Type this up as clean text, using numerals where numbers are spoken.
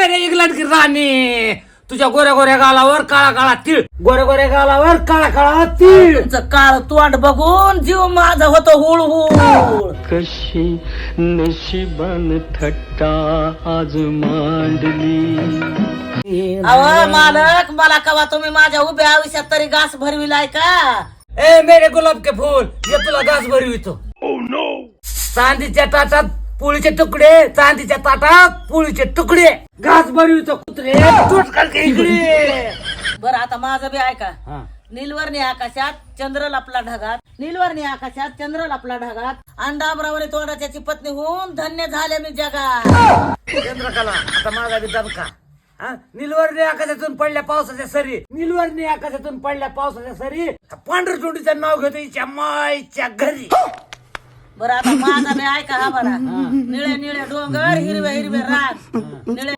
मेरे इंग्लंड की राणी, तुझ्या गोऱ्या गोऱ्या गालावर काळा काळा तीळ, गोऱ्या गोऱ्या गालावर काळा काळा तीळ. तुमचं काळ तोंड बघून जीव माझा होतो हुळहुळ. कशी नशिबान थट्टा आज मांडली. अहो मालक, मला कवा तुम्ही माझ्या उभ्या आयुष्यात तरी घास भरविलाय का? ए मेरे गुलाब के फूल, ये तुला घास भरवितो. चांदीच्या ताटात पोळीचे तुकडे, चांदीच्या ताटात पोळीचे तुकडे, घास भरवितो कुत्रे. बरं आता माझं बी ऐका. हा. नीलवर्णी आकाशात चंद्र लपला ढगात, नीलवर्णी आकाशात चंद्र लपला ढगात, अंडाबरावरी तोंडाची पत्नी होऊन धन्य झाले मी जगात. चंद्रकला आता माझा बी दणका. निलवर्णी आकाशातून पडल्या पावसाच्या सरी, निलवर्णी आकाशातून पडल्या पावसाच्या सरी, पांढरचोंडीचं नाव घेतो हिच्या माईच्या घरी. बरं आता माझा बी ऐका हा बरा. निळे निळे डोंगर, हिरवे हिरवे रान, निळे